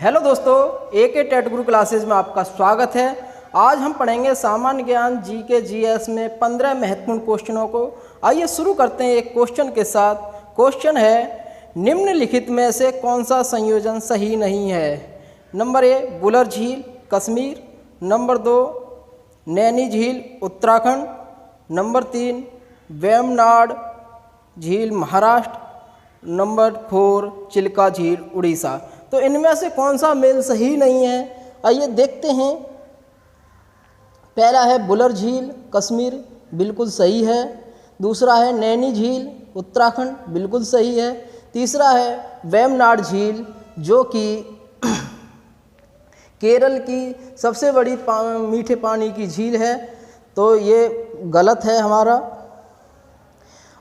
Hello दोस्तों, AK TET गुरु classes में आपका स्वागत है। आज हम पढ़ेंगे सामान्य ज्ञान GK GS में 15 महत्वपूर्ण क्वेश्चनों को। आइए शुरू करते हैं एक क्वेश्चन के साथ। क्वेश्चन है, निम्नलिखित में से कौन सा संयोजन सही नहीं है? नंबर ए बुलर झील कश्मीर, नंबर 2 नैनी झील उत्तराखंड, नंबर 3 वेमनाड झील महाराष्ट्र, नंबर 4 चिल्का झील उड़ीसा। तो इनमें से कौन सा मेल सही नहीं है? आइए देखते हैं। पहला है बुलर झील कश्मीर, बिल्कुल सही है। दूसरा है नैनी झील उत्तराखंड, बिल्कुल सही है। तीसरा है वेमनाड झील जो कि केरल की सबसे बड़ी मीठे पानी की झील है, तो ये गलत है हमारा।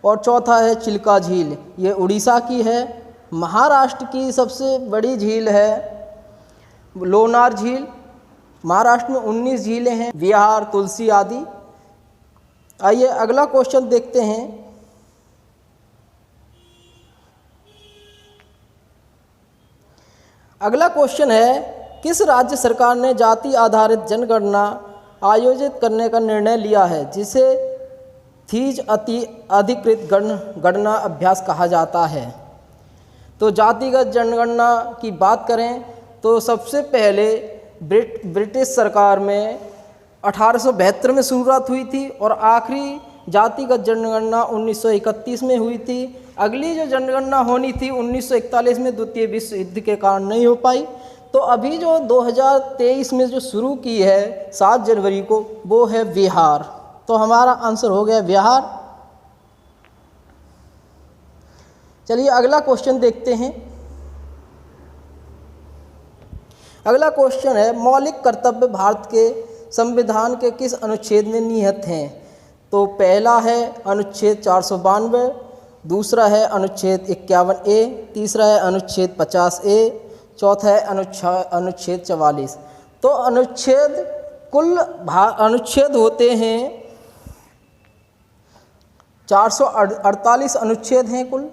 और चौथा है चिल्का झील, ये उड़ीसा की है। महाराष्ट्र की सबसे बड़ी झील है लोनार झील। महाराष्ट्र में 19 झीलें हैं, विहार तुलसी आदि। आइए अगला क्वेश्चन देखते हैं। अगला क्वेश्चन है, किस राज्य सरकार ने जाति आधारित जनगणना आयोजित करने का निर्णय लिया है जिसे थीज अति अधिकृत गणना अभ्यास कहा जाता है? तो जातिगत जनगणना की बात करें तो सबसे पहले ब्रिटिश सरकार में 1872 में शुरुआत हुई थी और आखिरी जातिगत जनगणना 1931 में हुई थी। अगली जो जनगणना होनी थी 1941 में द्वितीय विश्व युद्ध के कारण नहीं हो पाई। तो अभी जो 2023 में जो शुरू की है 7 जनवरी को, वो है बिहार। तो हमारा आंसर हो गया बिहार। चलिए अगला क्वेश्चन देखते हैं। अगला क्वेश्चन है, मौलिक कर्तव्य भारत के संविधान के किस अनुच्छेद में निहित हैं? तो पहला है अनुच्छेद 492, दूसरा है अनुच्छेद 51A, तीसरा है अनुच्छेद 50A, चौथा है अनुच्छेद 44। तो कुल अनुच्छेद होते हैं 448 अनुच्छेद हैं कुल।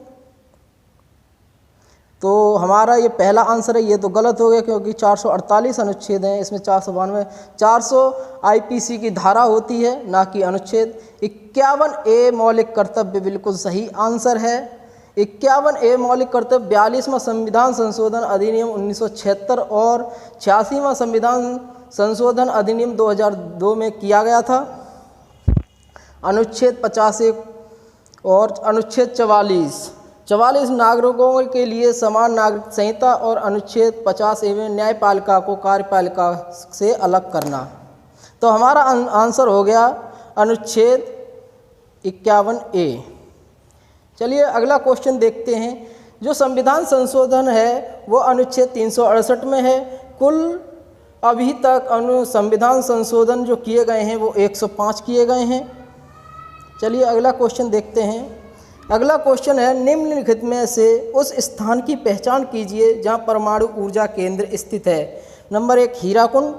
तो हमारा ये पहला आंसर है, ये तो गलत हो गया क्योंकि 448 अनुच्छेद हैं, इसमें 492 IPC की धारा होती है, ना कि अनुच्छेद। 51A मौलिक कर्तव्य बिल्कुल सही आंसर है। 51A मौलिक कर्तव्य 42वां संविधान संशोधन अधिनियम 1976 और 86वां संविधान संशोधन अधिनियम 2002 में किया गया था। अनुच्छेद 50 और अनुच्छेद 44 नागरिकों के लिए समान नागरिक संहिता और अनुच्छेद 50A में न्यायपालिका को कार्यपालिका से अलग करना। तो हमारा आंसर हो गया अनुच्छेद 51A। चलिए अगला क्वेश्चन देखते हैं। जो संविधान संशोधन है वो अनुच्छेद 368 में है। कुल अभी तक संविधान संशोधन जो किए गए हैं वो 105 किए गए हैं। चलिए अगला क्वेश्चन देखते हैं। अगला क्वेश्चन है, निम्नलिखित में से उस स्थान की पहचान कीजिए जहां परमाणु ऊर्जा केंद्र स्थित है। Number 1 Hirakud,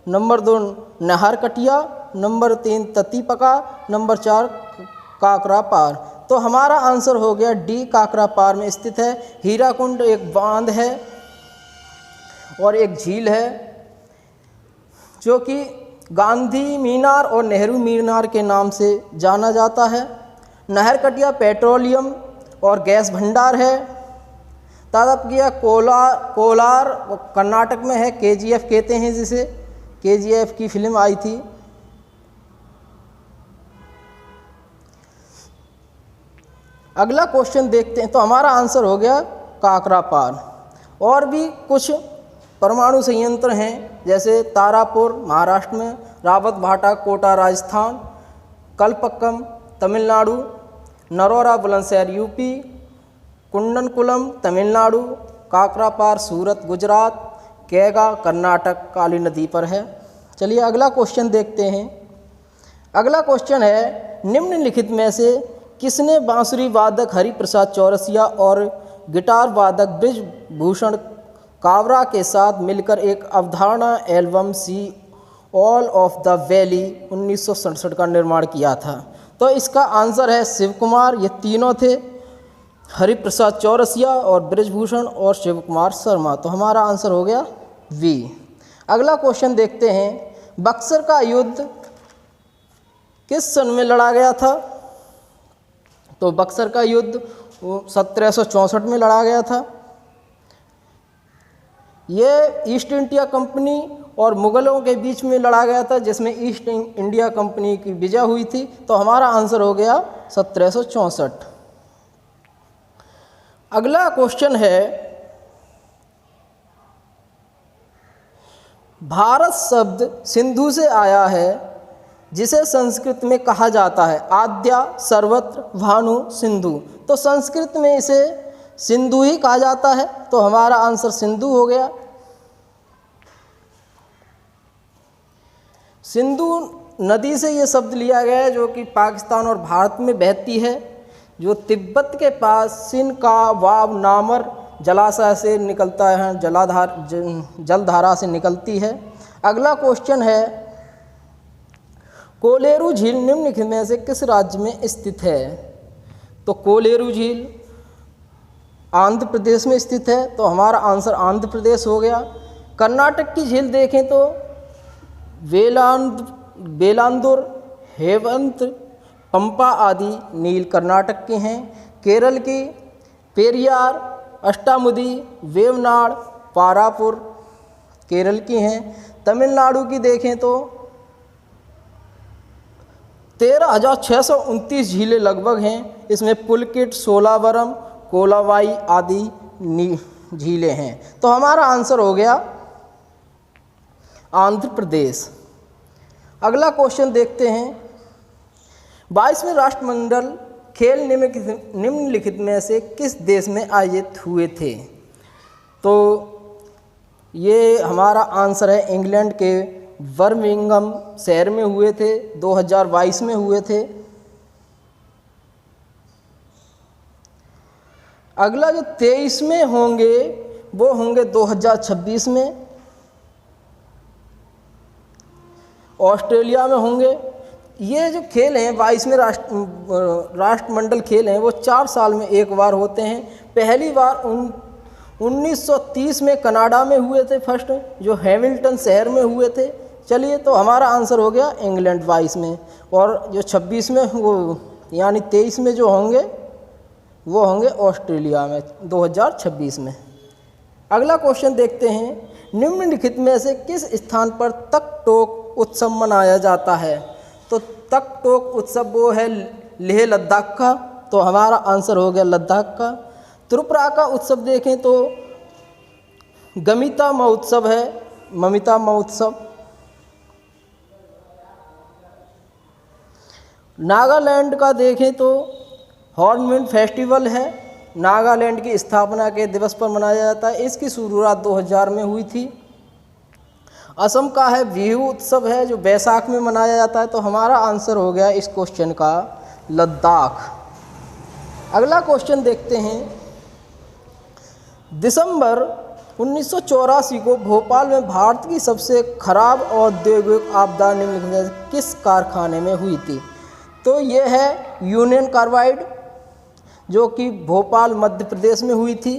number 2 Naharkatia, number 3 Tatipaka, number 4 Kakrapar. तो हमारा आंसर हो गया डी, काकरापार में स्थित है। हीराकुंड एक बांध है और एक झील है जो कि गांधी मीनार और नेहरू मीनार के नाम से जाना जाता है। नाहरकटिया पेट्रोलियम और गैस भंडार है। तारापुरिया कोलार कर्नाटक में है, KGF कहते हैं जिसे, KGF की फिल्म आई थी। अगला क्वेश्चन देखते हैं। तो हमारा आंसर हो गया काकरापार। और भी कुछ परमाणु संयंत्र हैं जैसे तारापुर महाराष्ट्र में, रावत भाटा कोटा राजस्थान, कलपक्कम तमिलनाडु, नरोरा बुलंदशहर UP, कुंडनकुलम तमिलनाडु, काकरापार सूरत गुजरात, कैगा कर्नाटक काली नदी पर है। चलिए अगला क्वेश्चन देखते हैं। अगला क्वेश्चन है, निम्नलिखित में से किसने बांसुरी वादक हरिप्रसाद चौरसिया और गिटार वादक ब्रिजभूषण कावरा के साथ मिलकर एक अवधारणा एल्बम सी ऑल ऑफ द वैली 1967 का निर्माण किया था? तो इसका आंसर है शिव कुमार। ये तीनों थे। हरिप्रसाद चौरसिया और बृजभूषण और शिव कुमार शर्मा। तो हमारा आंसर हो गया वी। अगला क्वेश्चन देखते हैं, बक्सर का युद्ध किस सन में लड़ा गया था? तो बक्सर का युद्ध 1764 में लड़ा गया था। ये ईस्ट इंडिया कंपनी और मुगलों के बीच में लड़ा गया था, जिसमें ईस्ट इंडिया कंपनी की विजय हुई थी। तो हमारा आंसर हो गया 1764। अगला क्वेश्चन है, भारत शब्द सिंधु से आया है, जिसे संस्कृत में कहा जाता है आद्या, सर्वत्र, भानु, सिंधु। तो संस्कृत में इसे सिंधु ही कहा जाता है। तो हमारा आंसर सिंधु हो गया। सिंधु नदी से ये शब्द लिया गया है, जो कि पाकिस्तान और भारत में बहती है, जो तिब्बत के पास सिनका वाव नामर जलाशय से निकलता है, जलधारा से निकलती है। अगला क्वेश्चन है, कोलेरू झील निम्नलिखित में से किस राज्य में स्थित है? तो कोलेरू झील आंध्र प्रदेश में स्थित है। तो हमारा आंसर आंध्र प्रदेश हो गया। कर्नाटक की झील देखें तो वेलांदुर, हेवंत, पंपा आदि नील कर्नाटक के हैं। केरल की पेरियार, अष्टामुदी, वेवनाड, पारापुर केरल की हैं। तमिलनाडु की देखें तो 13,629 झीलें लगभग हैं। इसमें पुलकिट, सोलावरम, कोलावाई आदि झीलें हैं। तो हमारा आंसर हो गया आंध्र प्रदेश। अगला क्वेश्चन देखते हैं, 22वें राष्ट्रमंडल खेल निम्नलिखित में से किस देश में आयोजित हुए थे? तो ये हमारा आंसर है इंग्लैंड के बर्मिंघम शहर में हुए थे, 2022 में हुए थे। अगला जो 23 में होंगे वो होंगे 2026 में, ऑस्ट्रेलिया में होंगे। ये जो खेल हैं 22वें राष्ट्रमंडल खेल हैं, वो 4 साल में एक बार होते हैं। पहली बार 1930 में कनाडा में हुए थे फर्स्ट, जो हैमिल्टन शहर में हुए थे। चलिए, तो हमारा आंसर हो गया इंग्लैंड 22 में, और जो 26 में वो यानी 23 में जो होंगे वो होंगे ऑस्ट्रेलिया में 2026 में। अगला क्वेश्चन देखते हैं, निम्नलिखित में से किस स्थान पर तक टोक उत्सव मनाया जाता है? तो तक टोक उत्सव वो है लेह लद्दाख का। तो हमारा आंसर हो गया लद्दाख का। त्रिपुरा का उत्सव देखें तो गमिता महोत्सव है, ममिता महोत्सव। नागालैंड का देखें तो हॉर्नबिल फेस्टिवल है, नागालैंड की स्थापना के दिवस पर मनाया जाता है। इसकी शुरुआत 2000 में हुई थी। असम का है बिहू उत्सव है, जो बैसाख में मनाया जाता है। तो हमारा आंसर हो गया इस क्वेश्चन का लद्दाख। अगला क्वेश्चन देखते हैं, दिसंबर 1984 को भोपाल में भारत की सबसे खराब औद्योगिक आपदा निम्नलिखित में से किस कारखाने में हुई थी? तो ये है यूनियन कार्बाइड, जो कि भोपाल मध्य प्रदेश में हुई थी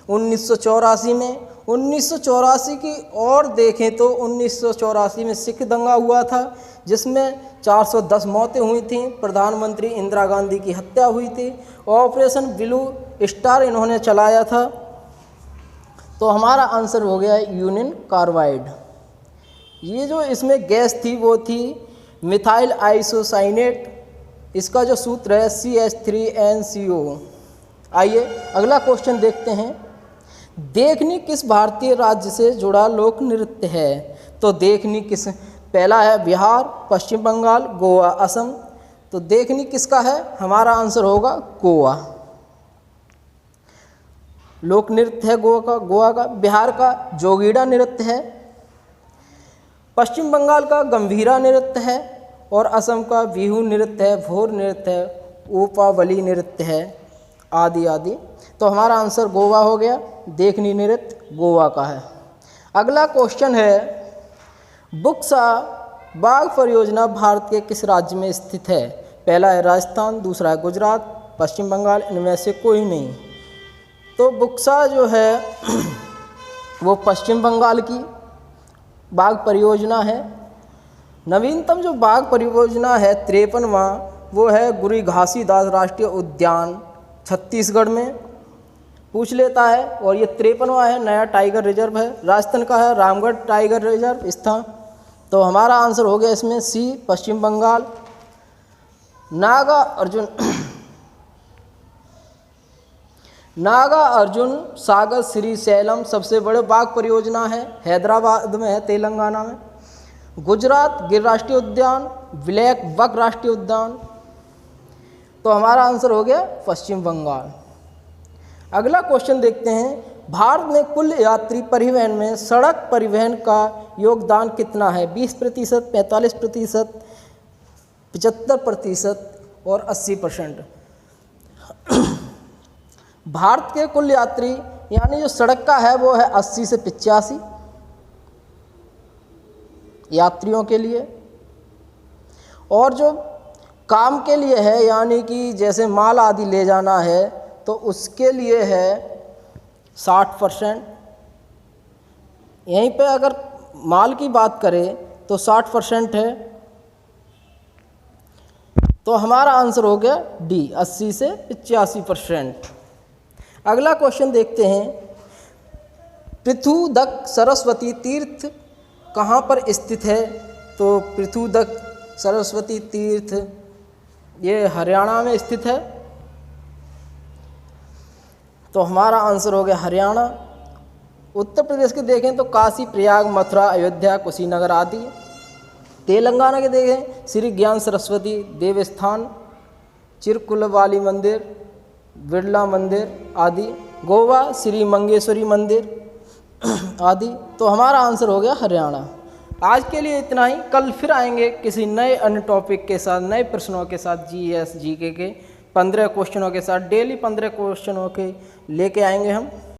1984 में। 1984 की और देखें तो 1984 में सिख दंगा हुआ था, जिसमें 410 मौतें हुई थीं। प्रधानमंत्री इंदिरा गांधी की हत्या हुई थी। ऑपरेशन ब्लू स्टार इन्होंने चलाया था। तो हमारा आंसर हो गया यूनियन कार्बाइड। ये जो इसमें गैस थी वो थी मिथाइल आइसोसाइनेट। इसका जो सूत्र है CH3NCO। आइए अगला क्वेश्चन देखते हैं, देखनी किस भारतीय राज्य से जुड़ा लोक नृत्य है? तो देखनी किस, पहला है बिहार, पश्चिम बंगाल, गोवा, असम। तो देखनी किसका है? हमारा आंसर होगा गोवा। लोक नृत्य है गोवा का। बिहार का जोगीड़ा नृत्य है, पश्चिम बंगाल का गंभीरा नृत्य है, और असम का बिहू नृत्य है, भोर नृत्य है, ऊपावली नृत्य है, आदि आदि। तो हमारा आंसर गोवा हो गया। देखनी नृत्य गोवा का है। अगला क्वेश्चन है, बुक्सा बाग परियोजना भारत के किस राज्य में स्थित है? पहला है राजस्थान, दूसरा है गुजरात, पश्चिम बंगाल, इनमें से कोई नहीं। तो बुक्सा जो है वो पश्चिम बंगाल की बाघ परियोजना है। नवीनतम जो बाघ परियोजना है 53वां, वो है गुरु घासीदास राष्ट्रीय उद्यान छत्तीसगढ़ में, पूछ लेता है। और ये 53वां है, नया टाइगर रिजर्व है, राजस्थान का है, रामगढ़ टाइगर रिजर्व स्थान। तो हमारा आंसर हो गया इसमें सी, पश्चिम बंगाल। नागा अर्जुन सागर श्रीशैलम सबसे बड़े बाघ परियोजना है, हैदराबाद में है, तेलंगाना में। गुजरात गिर राष्ट्रीय उद्यान, ब्लैक बक राष्ट्रीय उद्यान। तो हमारा आंसर हो गया पश्चिम बंगाल। अगला क्वेश्चन देखते हैं, भारत में कुल यात्री परिवहन में सड़क परिवहन का योगदान कितना है? 20%, 45%, 75% और 80%। भारत के कुल यात्री यानी जो सड़क का है वो है 80 से 85 यात्रियों के लिए, और जो काम के लिए है यानी कि जैसे माल आदि ले जाना है तो उसके लिए है 60%। यहीं पे अगर माल की बात करें तो 60% है। तो हमारा आंसर हो गया डी, 80 से 85%। अगला क्वेश्चन देखते हैं, पृथुदक सरस्वती तीर्थ कहाँ पर स्थित है? तो पृथुदक सरस्वती तीर्थ ये हरियाणा में स्थित है। तो हमारा आंसर हो गया हरियाणा। उत्तर प्रदेश के देखें तो काशी, प्रयाग, मथुरा, अयोध्या, कुशीनगर आदि। तेलंगाना के देखें श्री ज्ञान सरस्वती देवस्थान, चिरकुलवाली मंदिर, बिरला मंदिर आदि। गोवा श्री मंगेश्वरी मंदिर आदि। तो हमारा आंसर हो गया हरियाणा। आज के लिए इतना ही, कल फिर आएंगे किसी नए अन्य टॉपिक के साथ, नए प्रश्नों के साथ, जीएस जीके के 15 क्वेश्चनों के साथ। डेली 15 क्वेश्चनों के लेके आएंगे हम।